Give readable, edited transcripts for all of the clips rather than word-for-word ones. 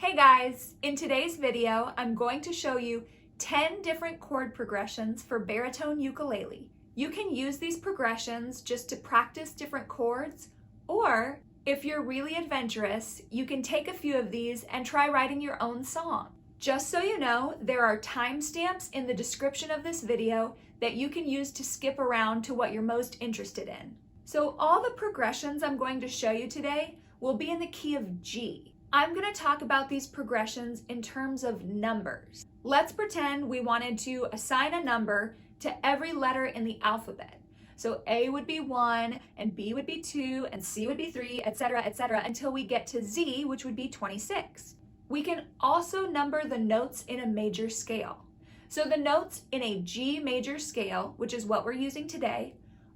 Hey guys, in today's video, I'm going to show you 10 different chord progressions for baritone ukulele. You can use these progressions just to practice different chords, or if you're really adventurous, you can take a few of these and try writing your own song. Just so you know, there are timestamps in the description of this video that you can use to skip around to what you're most interested in. So all the progressions I'm going to show you today will be in the key of G. I'm going to talk about these progressions in terms of numbers. Let's pretend we wanted to assign a number to every letter in the alphabet. So A would be 1, and B would be 2, and C would be 3, etc., until we get to Z, which would be 26. We can also number the notes in a major scale. So the notes in a G major scale, which is what we're using today,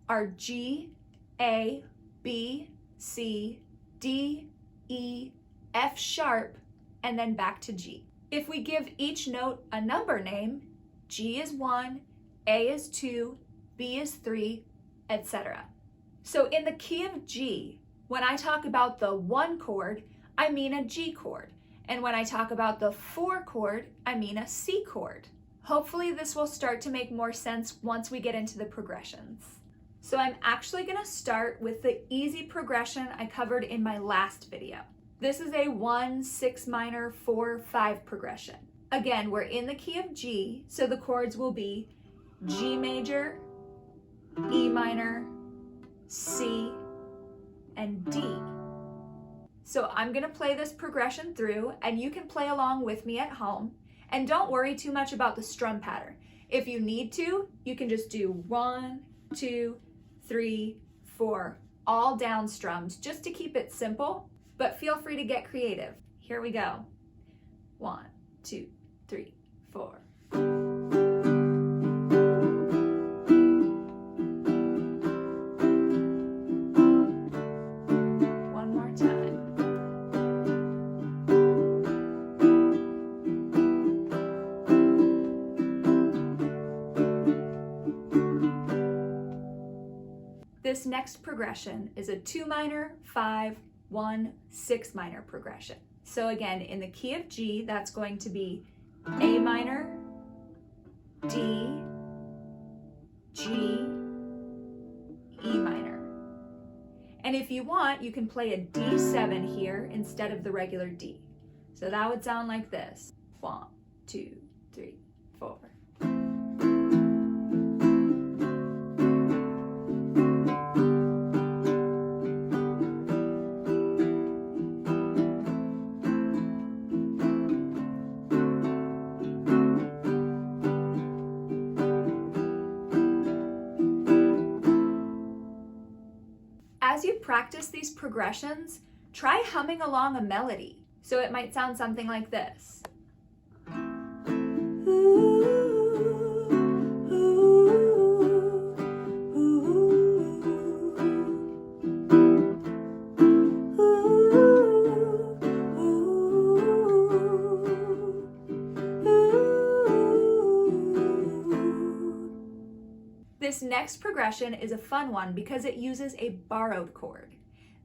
are G, A, B, C, D, E, F sharp, and then back to G. If we give each note a number name, G is 1, A is 2, B is 3, etc. So in the key of G, when I talk about the 1 chord, I mean a G chord. And when I talk about the 4 chord, I mean a C chord. Hopefully this will start to make more sense once we get into the progressions. So I'm actually going to start with the easy progression I covered in my last video. This is a 1, 6 minor, 4, 5 progression. Again, we're in the key of G, so the chords will be G major, E minor, C, and D. So I'm going to play this progression through, and you can play along with me at home. And don't worry too much about the strum pattern. If you need to, you can just do 1, 2, 3, 4, all down strums, just to keep it simple. But feel free to get creative. Here we go. 1, 2, 3, 4. One more time. This next progression is a 2 minor, 5, 1, 6 minor progression. So again, in the key of G, that's going to be A minor, D, G, E minor. And if you want, you can play a D7 here instead of the regular D. So that would sound like this. 1, 2, 3, 4. As you practice these progressions, try humming along a melody. So it might sound something like this. This next progression is a fun one because it uses a borrowed chord.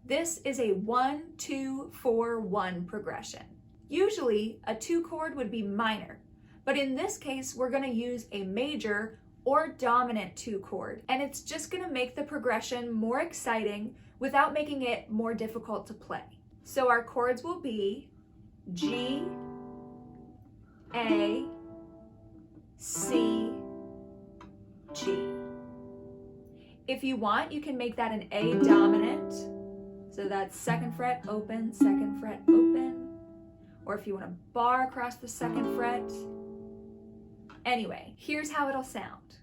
This is a 1, 2, 4, 1 progression. Usually a 2 chord would be minor, but in this case we're going to use a major or dominant 2 chord, and it's just going to make the progression more exciting without making it more difficult to play. So our chords will be G, A, C, G. If you want, you can make that an A dominant. So that's 2nd fret, open, 2nd fret, open. Or if you want to bar across the 2nd fret. Anyway, here's how it'll sound.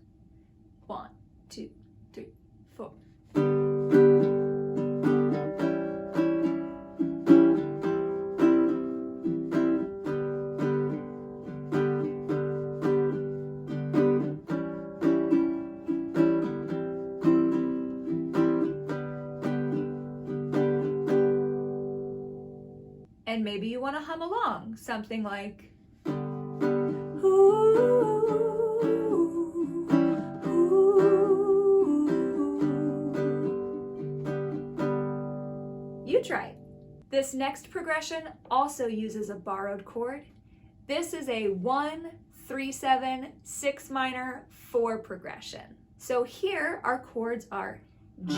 1, 2, 3, 4. And maybe you want to hum along, something like, ooh, ooh. You try it. This next progression also uses a borrowed chord. This is a 1, 3, 7, 6 minor, 4 progression. So here our chords are G,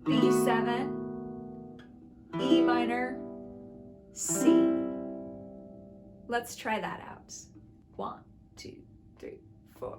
B7, E minor, C. Let's try that out. 1, 2, 3, 4.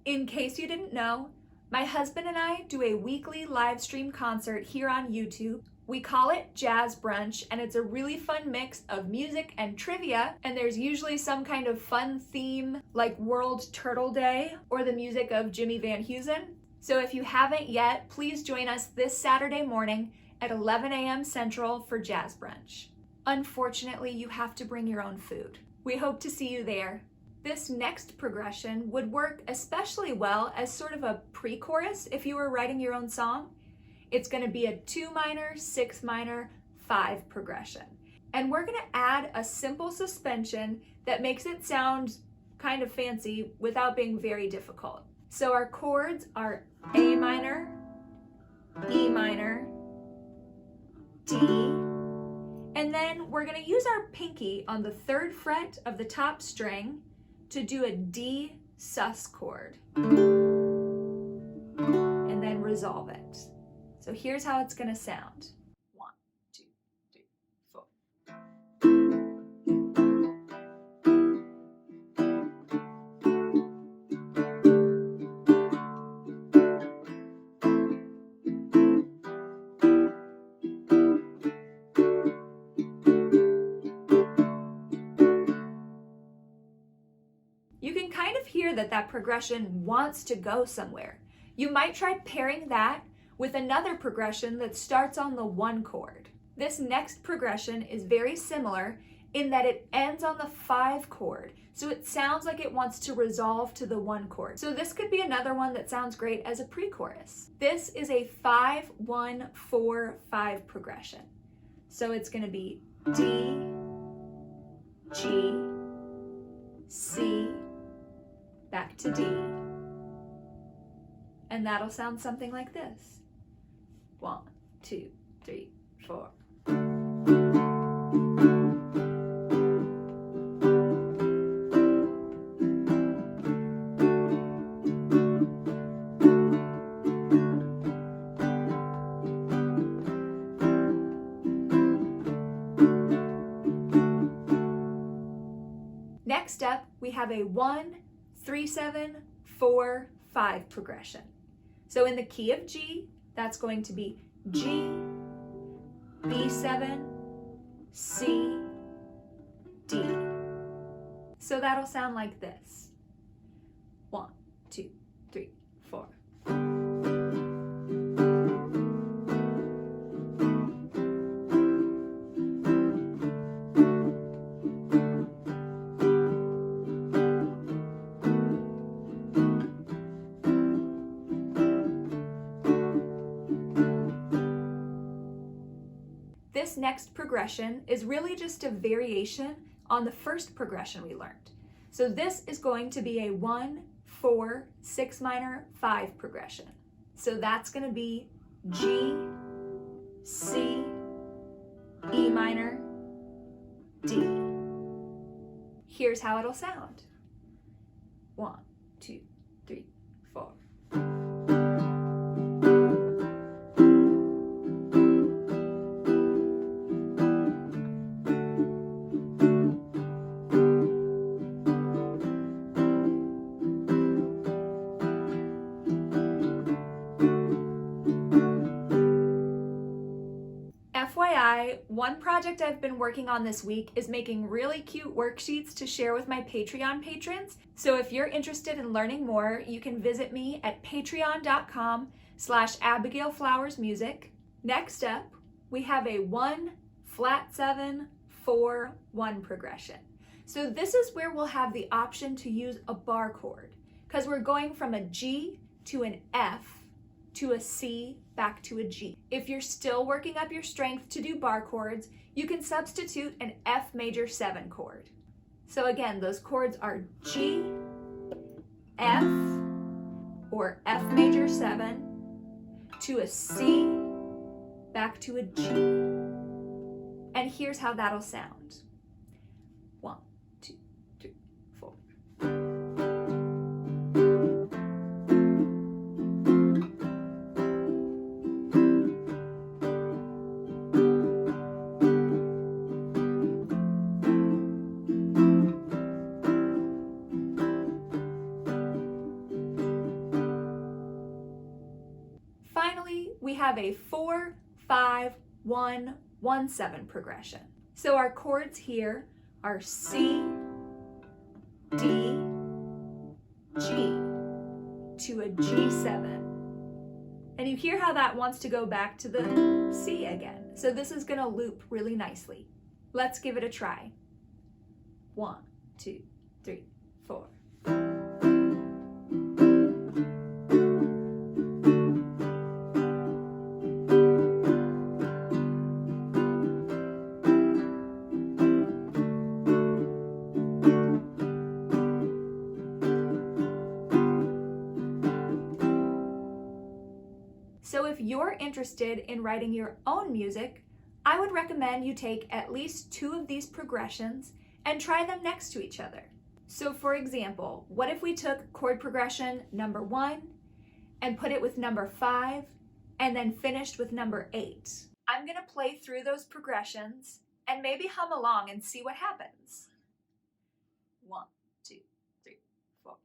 In case you didn't know, my husband and I do a weekly live stream concert here on YouTube. We call it Jazz Brunch, and it's a really fun mix of music and trivia, and there's usually some kind of fun theme like World Turtle Day or the music of Jimmy Van Heusen. So if you haven't yet, please join us this Saturday morning at 11 a.m. Central for Jazz Brunch. Unfortunately, you have to bring your own food. We hope to see you there. This next progression would work especially well as sort of a pre-chorus if you were writing your own song. It's going to be a 2 minor, 6 minor, 5 progression. And we're going to add a simple suspension that makes it sound kind of fancy without being very difficult. So our chords are A minor, E minor, D, and then we're going to use our pinky on the 3rd fret of the top string to do a D sus chord, and then resolve it. So here's how it's going to sound. 1, 2, 3, 4. You can kind of hear that progression wants to go somewhere. You might try pairing that with another progression that starts on the 1 chord. This next progression is very similar in that it ends on the 5 chord, so it sounds like it wants to resolve to the 1 chord. So this could be another one that sounds great as a pre-chorus. This is a 5, 1, 4, 5 progression. So it's going to be D, G, C, back to D. And that'll sound something like this. 1, 2, 3, 4. Next up, we have a 1, 3, 7, 4, 5 progression. So in the key of G, that's going to be G, B7, C, D. So that'll sound like this. 1, 2, 3, 4. This next progression is really just a variation on the first progression we learned. So this is going to be a 1, 4, 6 minor, 5 progression. So that's going to be G, C, E minor, D. Here's how it'll sound. 1, 2, 3, 4. FYI, one project I've been working on this week is making really cute worksheets to share with my Patreon patrons. So if you're interested in learning more, you can visit me at patreon.com/abigailflowersmusic. Next up, we have a 1, flat 7, 4, 1 progression. So this is where we'll have the option to use a bar chord because we're going from a G to an F, to a C, back to a G. If you're still working up your strength to do bar chords, you can substitute an F major 7 chord. So again, those chords are G, F, or F major 7, to a C, back to a G. And here's how that'll sound. 1, 2, 3, 4. Finally, we have a 4, 5, 1, 1, 7 progression. So our chords here are C, D, G, to a G7. And you hear how that wants to go back to the C again. So this is going to loop really nicely. Let's give it a try. 1, 2, 3, 4. So if you're interested in writing your own music, I would recommend you take at least 2 of these progressions and try them next to each other. So for example, what if we took chord progression number 1 and put it with number 5 and then finished with number 8? I'm going to play through those progressions and maybe hum along and see what happens. 1, 2, 3, 4.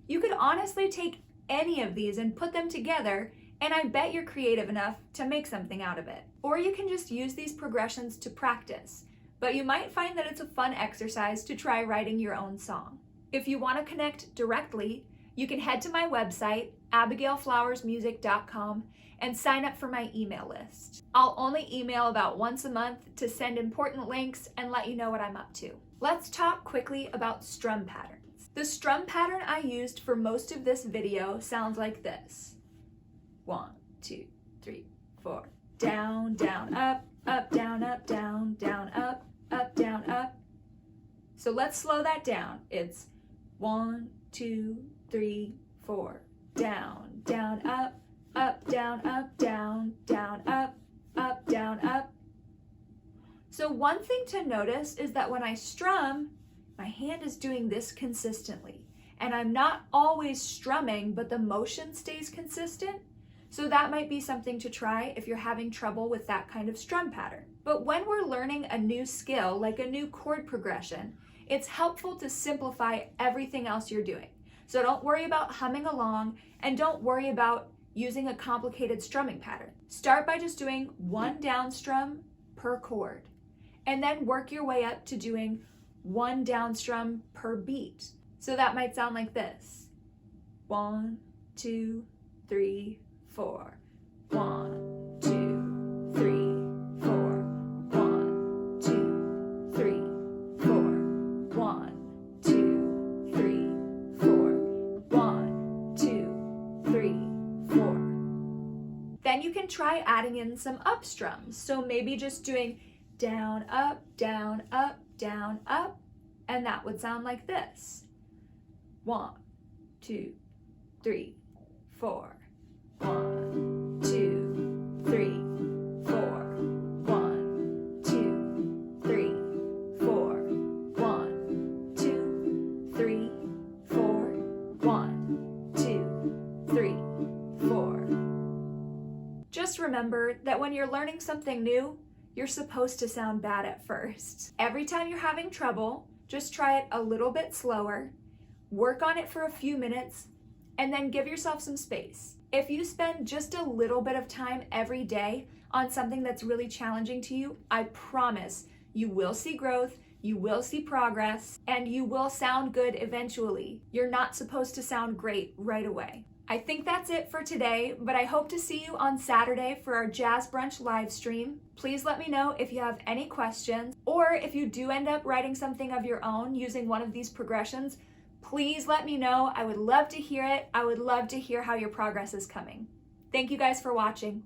You could honestly take any of these and put them together, and I bet you're creative enough to make something out of it. Or you can just use these progressions to practice, but you might find that it's a fun exercise to try writing your own song. If you want to connect directly, you can head to my website, abigailflowersmusic.com, and sign up for my email list. I'll only email about once a month to send important links and let you know what I'm up to. Let's talk quickly about strum patterns. The strum pattern I used for most of this video sounds like this. 1, 2, 3, 4. Down, down, up, down, down, up, down, up. So let's slow that down. It's 1, 2, 3, 4. Down, down, up, down, down, up, down, up. So one thing to notice is that when I strum, my hand is doing this consistently, and I'm not always strumming, but the motion stays consistent. So that might be something to try if you're having trouble with that kind of strum pattern. But when we're learning a new skill, like a new chord progression, it's helpful to simplify everything else you're doing. So don't worry about humming along, and don't worry about using a complicated strumming pattern. Start by just doing 1 down strum per chord, and then work your way up to doing 1 down strum per beat. So that might sound like this. 1, 2, 3, 4. 1, 2, 3, 4. 1, 2, 3, 4. 1, 2, 3, 4. 1, 2, 3, 4. Then you can try adding in some up strums. So maybe just doing down, up, down, up, down, up, and that would sound like this. 1, 2, 3, 4. 1, 2, 3, 4. 1, 2, 3, 3, 4. 1, 2, 3, 4. Just remember that when you're learning something new, you're supposed to sound bad at first. Every time you're having trouble, just try it a little bit slower, work on it for a few minutes, and then give yourself some space. If you spend just a little bit of time every day on something that's really challenging to you, I promise you will see growth, you will see progress, and you will sound good eventually. You're not supposed to sound great right away. I think that's it for today, but I hope to see you on Saturday for our Jazz Brunch live stream. Please let me know if you have any questions, or if you do end up writing something of your own using one of these progressions, please let me know. I would love to hear it. I would love to hear how your progress is coming. Thank you guys for watching.